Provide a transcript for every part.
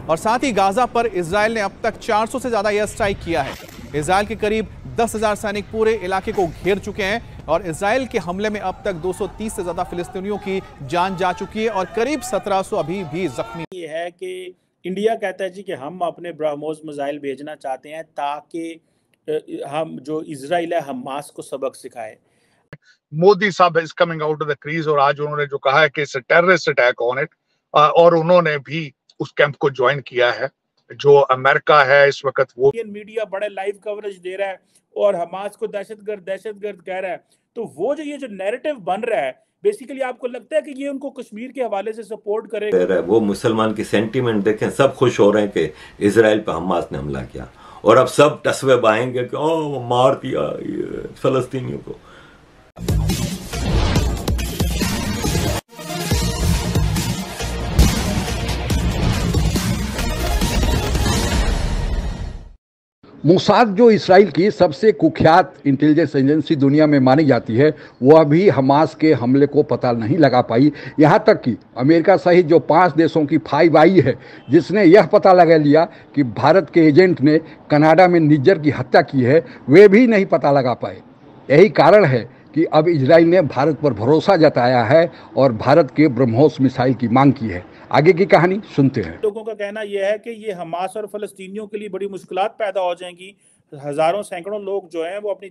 और साथ ही गाजा पर इजराइल ने अब तक 400 से ज्यादा एयर स्ट्राइक किया है। इजराइल के करीब 10,000 सैनिक पूरे इलाके को घेर चुके हैं और इजराइल के हमले में अब तक 230 से ज्यादा फिलिस्तीनियों की जान जा चुकी है और करीब 1700 अभी भी जख्मी। ये है कि इंडिया कहता है जी कि हम अपने ब्रह्मोस मिसाइल भेजना चाहते हैं ताकि हम जो इजराइल है हमास को सबक सिखाए। मोदी साहब is coming out of the crease और आज उन्होंने जो कहा है कि it's a terrorist attack on it, और उन्होंने भी उस कैंप को ज्वाइन किया है जो अमेरिका है इस वक्त। वो मीडिया बड़े लाइव कवरेज दे रहा है और हमास को दहशतगर्द कह रहा है, तो वो जो ये जो नैरेटिव बन रहा है बेसिकली आपको लगता है कि ये उनको कश्मीर के हवाले से सपोर्ट करेगा। वो मुसलमान की सेंटीमेंट देखें, सब खुश हो रहे हैं कि इजराइल पर हमास ने हमला किया और अब सब तस्वे बाएंगे कि ओ मार दिया फलस्तीनियों को। मोसाद जो इसराइल की सबसे कुख्यात इंटेलिजेंस एजेंसी दुनिया में मानी जाती है, वो अभी हमास के हमले को पता नहीं लगा पाई। यहाँ तक कि अमेरिका सहित जो 5 देशों की फाइव आई है जिसने यह पता लगा लिया कि भारत के एजेंट ने कनाडा में निज्जर की हत्या की है, वे भी नहीं पता लगा पाए। यही कारण है कि अब इजराइल ने भारत पर भरोसा जताया है और भारत के ब्रह्मोस मिसाइल की मांग की है। आगे की कहानी सुनते हैं। लोगों का कहना यह है कि ये हमास और फलस्तीनियों के लिए बड़ी मुश्किलात पैदा हो जाएंगी। हजारों सैकड़ों लोग जो हैं वो अपनी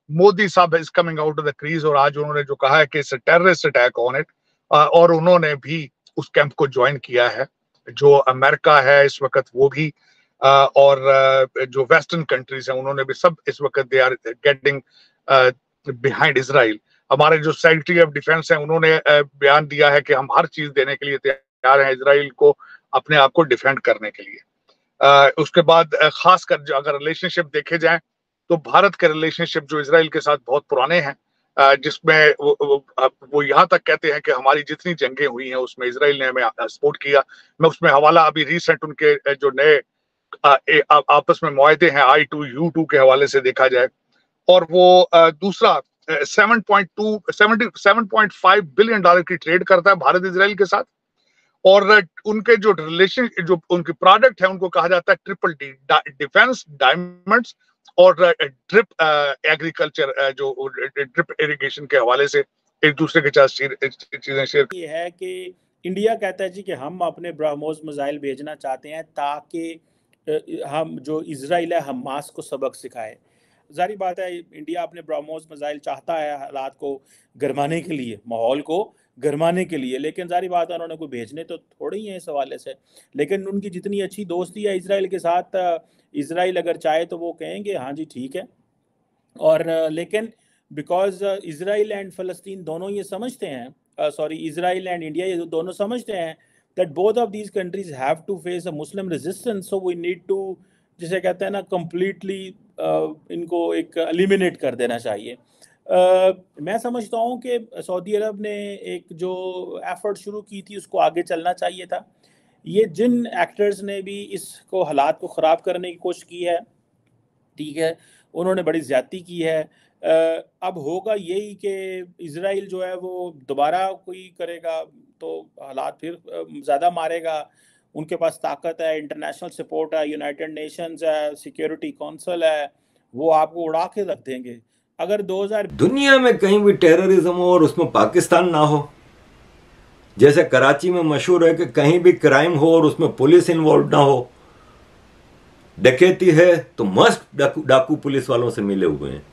मोदी साहब is coming out of the crease और आज उन्होंने जो कहा है कि it's a terrorist attack on it, और उन्होंने भी उस कैंप को ज्वाइन किया है जो अमेरिका है इस वक्त। वो भी और जो वेस्टर्न कंट्रीज हैं उन्होंने भी सब इस वक्त they are getting behind Israel. हमारे जो सेक्रेटरी ऑफ डिफेंस हैं उन्होंने बयान दिया है कि हम हर चीज देने के लिए तैयार हैं इजराइल को अपने आप को डिफेंड करने के लिए। उसके बाद खासकर अगर रिलेशनशिप देखे जाएं तो भारत के रिलेशनशिप जो इजराइल के साथ बहुत पुराने हैं, जिसमें वो यहाँ तक कहते हैं कि हमारी जितनी जंगें हुई हैं उसमें इजराइल ने हमें सपोर्ट किया। मैं उसमें हवाला अभी रिसेंट उनके जो नए आपस में मुआहदे हैं I2U2 के हवाले से देखा जाए, और वो दूसरा 7.5 बिलियन डॉलर की ट्रेड करता है भारत इजराइल के साथ। और उनके जो रिलेशन जो उनके प्रोडक्ट है उनको कहा जाता है ट्रिपल डी, डिफेंस, डायमंड्स और ड्रिप एग्रीकल्चर, जो ड्रिप इरिगेशन के हवाले से एक दूसरे के साथ चीजें शेयर। ये है कि इंडिया कहता है जी कि हम अपने ब्रह्मोस मिसाइल भेजना चाहते हैं ताकि हम जो इजराइल है हमास को सबक सिखाए। जारी बात है इंडिया अपने ब्रह्मोस मिसाइल चाहता है हालात को गरमाने के लिए, माहौल को गरमाने के लिए, लेकिन जारी बात है उन्होंने कोई भेजने तो थोड़े ही हैं इस हवाले से। लेकिन उनकी जितनी अच्छी दोस्ती है इजराइल के साथ, इजराइल अगर चाहे तो वो कहेंगे हाँ जी ठीक है। और लेकिन बिकॉज इजराइल एंड फ़लस्तीन दोनों ये समझते हैं, सॉरी इजराइल एंड इंडिया ये दोनों समझते हैं that both of these countries have to face a Muslim resistance, so we need to, जिसे कहते हैं ना, कम्प्लीटली इनको एक एलिमिनेट कर देना चाहिए। मैं समझता हूँ कि सऊदी अरब ने एक जो एफर्ट शुरू की थी उसको आगे चलना चाहिए था। ये जिन एक्टर्स ने भी इसको हालात को ख़राब करने की कोशिश की है, ठीक है, उन्होंने बड़ी ज़्यादती की है। अब होगा यही कि इजराइल जो है वो दोबारा कोई करेगा तो हालात फिर ज़्यादा मारेगा। उनके पास ताकत है, इंटरनेशनल सपोर्ट है, यूनाइटेड नेशंस है, सिक्योरिटी काउंसिल है, वो आपको उड़ा के रख देंगे। अगर 2000 दुनिया में कहीं भी टेररिज्म हो और उसमें पाकिस्तान ना हो, जैसे कराची में मशहूर है कि कहीं भी क्राइम हो और उसमें पुलिस इन्वॉल्व ना हो, डकैती है तो मस्त डाकू पुलिस वालों से मिले हुए हैं,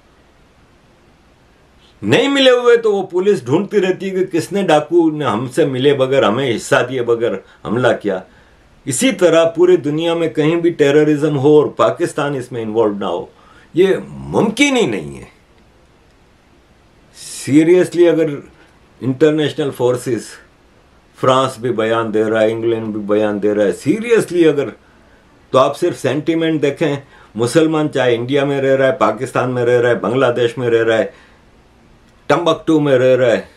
नहीं मिले हुए तो वो पुलिस ढूंढती रहती है कि किसने डाकू ने हमसे मिले बगैर, हमें हिस्सा दिए बगैर हमला किया। इसी तरह पूरी दुनिया में कहीं भी टेररिज्म हो और पाकिस्तान इसमें इन्वॉल्व ना हो, ये मुमकिन ही नहीं है। सीरियसली अगर इंटरनेशनल फोर्सेस, फ्रांस भी बयान दे रहा है, इंग्लैंड भी बयान दे रहा है, सीरियसली अगर, तो आप सिर्फ सेंटीमेंट देखें, मुसलमान चाहे इंडिया में रह रहा है, पाकिस्तान में रह रहा है, बांग्लादेश में रह रहा है, टम्बकटू में रह रहा है,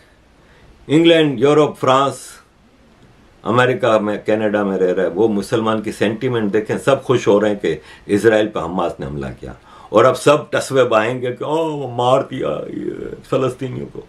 इंग्लैंड, यूरोप, फ्रांस, अमेरिका में, कनाडा में रह रहा है, वो मुसलमान की सेंटीमेंट देखें, सब खुश हो रहे हैं कि इजराइल पर हमास ने हमला किया और अब सब तस्वे बाएंगे कि ओ मार दिया फलस्तीनियों को।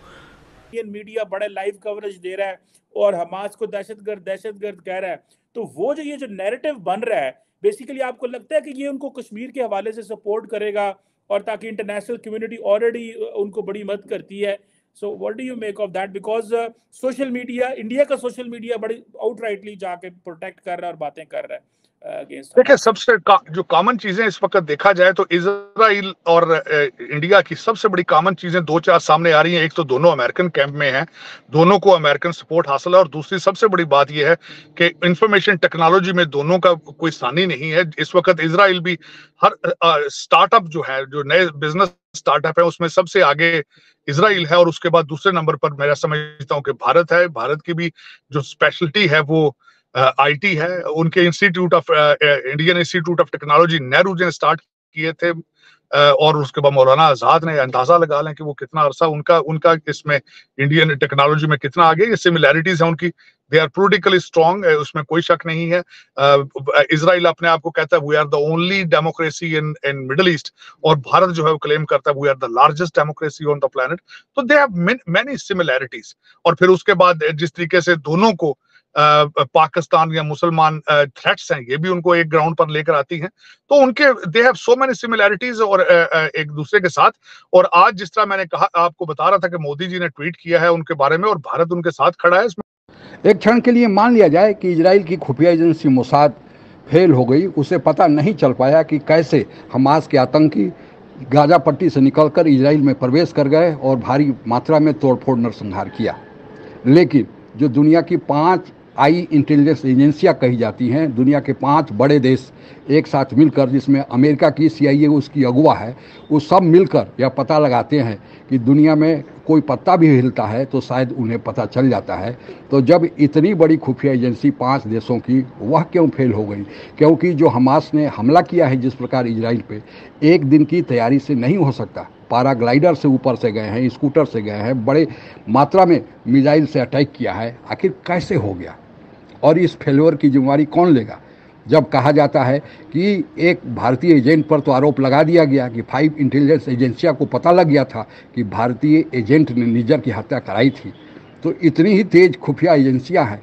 मीडिया बड़े लाइव कवरेज दे रहा है और हमास को दहशतगर्द कह रहा है, तो वो जो ये जो नैरेटिव बन रहा है, बेसिकली आपको लगता है कि ये उनको कश्मीर के हवाले से सपोर्ट करेगा, और ताकि इंटरनेशनल कम्युनिटी ऑलरेडी उनको बड़ी मदद करती है। So what do you make of that? Because social media, India का सोशल मीडिया बड़ी आउटराइटली जाके प्रोटेक्ट कर रहा है और बातें कर रहा है अगेंस्ट। देखिए, सबसे जो कॉमन चीजें इस वक्त देखा जाए तो इजराइल और इंडिया की सबसे बड़ी कॉमन चीजें दो चार सामने आ रही हैं। एक तो दोनों अमेरिकन कैंप में हैं, दोनों को अमेरिकन सपोर्ट हासिल है, और दूसरी सबसे बड़ी बात यह है कि इंफॉर्मेशन टेक्नोलॉजी में दोनों का कोई सानी नहीं है। इस वक्त इजराइल भी हर स्टार्टअप जो है, जो नए बिजनेस स्टार्टअप है, उसमें सबसे आगे इजराइल है, और उसके बाद दूसरे नंबर पर मैं समझता हूँ कि भारत है। भारत की भी जो स्पेशलिटी है वो आईटी है। उनके institute of Indian institute of technology Nehru ने स्टार्ट किए थे, और उसके बाद मौलाना आजाद ने। अंदाजा लगा लें कि वो कितना अरसा उनका इसमें इंडियन टेक्नोलॉजी में कितना आगे। ये सिमिलैरिटीज है उनकी, दे आर पोलिटिकली स्ट्रांग, उसमें कोई शक नहीं है। इजराइल अपने आप को कहता है we are the only democracy in Middle East, और भारत जो है वो क्लेम करता है we are the largest democracy on the planet. तो दे हैव मेनी सिमिलैरिटीज। और फिर उसके बाद जिस तरीके से दोनों को पाकिस्तान या मुसलमान थ्रेट्स हैं, ये भी उनको एक ग्राउंड पर लेकर आती हैं। तो उनके they have so many similarities और एक दूसरे के साथ। और आज जिस तरह मैंने कहा, आपको बता रहा था कि मोदी जी ने ट्वीट किया है उनके बारे में, और भारत उनके साथ खड़ा है इसमें। एक क्षण के लिए मान लिया जाए कि इजराइल की खुफिया एजेंसी मोसाद फेल हो गई, उसे पता नहीं चल पाया कि कैसे हमास के आतंकी गाजा पट्टी से निकलकर इजराइल में प्रवेश कर गए और भारी मात्रा में तोड़फोड़ नरसंहार किया। लेकिन जो दुनिया की 5 आई इंटेलिजेंस एजेंसियां कही जाती हैं, दुनिया के 5 बड़े देश एक साथ मिलकर, जिसमें अमेरिका की CIA उसकी अगुवा है, वो सब मिलकर यह पता लगाते हैं कि दुनिया में कोई पत्ता भी हिलता है तो शायद उन्हें पता चल जाता है। तो जब इतनी बड़ी खुफिया एजेंसी 5 देशों की, वह क्यों फेल हो गई? क्योंकि जो हमास ने हमला किया है जिस प्रकार इजराइल पे, एक दिन की तैयारी से नहीं हो सकता। पैराग्लाइडर से ऊपर से गए हैं, स्कूटर से गए हैं, बड़े मात्रा में मिसाइल से अटैक किया है। आखिर कैसे हो गया? और इस फेल्योर की जिम्मेवारी कौन लेगा? जब कहा जाता है कि एक भारतीय एजेंट पर तो आरोप लगा दिया गया कि 5 इंटेलिजेंस एजेंसियों को पता लग गया था कि भारतीय एजेंट ने निज्जर की हत्या कराई थी, तो इतनी ही तेज खुफिया एजेंसियां हैं,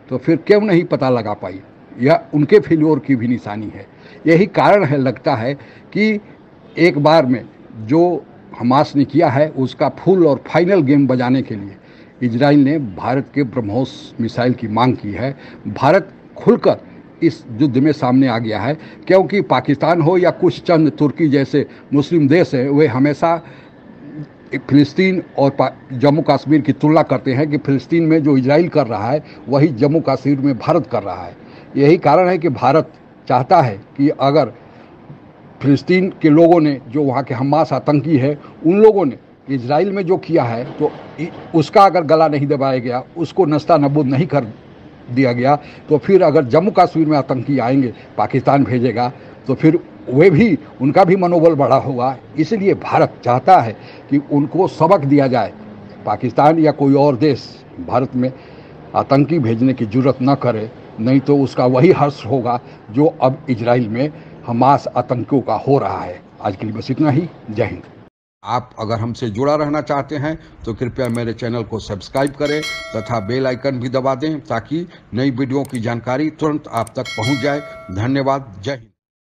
तो फिर क्यों नहीं पता लगा पाई? यह उनके फेल्योर की भी निशानी है। यही कारण है, लगता है कि एक बार में जो हमास ने किया है उसका फुल और फाइनल गेम बजाने के लिए इजराइल ने भारत के ब्रह्मोस मिसाइल की मांग की है। भारत खुलकर इस युद्ध में सामने आ गया है, क्योंकि पाकिस्तान हो या कुछ चंद तुर्की जैसे मुस्लिम देश हैं, वे हमेशा फिलिस्तीन और जम्मू कश्मीर की तुलना करते हैं कि फिलिस्तीन में जो इजराइल कर रहा है वही जम्मू कश्मीर में भारत कर रहा है। यही कारण है कि भारत चाहता है कि अगर फिलिस्तीन के लोगों ने, जो वहाँ के हमास आतंकी है, उन लोगों ने इजराइल में जो किया है, तो उसका अगर गला नहीं दबाया गया, उसको नस्ता नबूद नहीं कर दिया गया, तो फिर अगर जम्मू कश्मीर में आतंकी आएंगे, पाकिस्तान भेजेगा, तो फिर वे भी, उनका भी मनोबल बढ़ा होगा। इसलिए भारत चाहता है कि उनको सबक दिया जाए। पाकिस्तान या कोई और देश भारत में आतंकी भेजने की जरूरत न करे, नहीं तो उसका वही हर्ष होगा जो अब इजराइल में हमास आतंकियों का हो रहा है। आज के लिए बस इतना ही। जय हिंद। आप अगर हमसे जुड़ा रहना चाहते हैं तो कृपया मेरे चैनल को सब्सक्राइब करें तथा बेल आइकन भी दबा दें, ताकि नई वीडियो की जानकारी तुरंत आप तक पहुंच जाए। धन्यवाद। जय हिंद।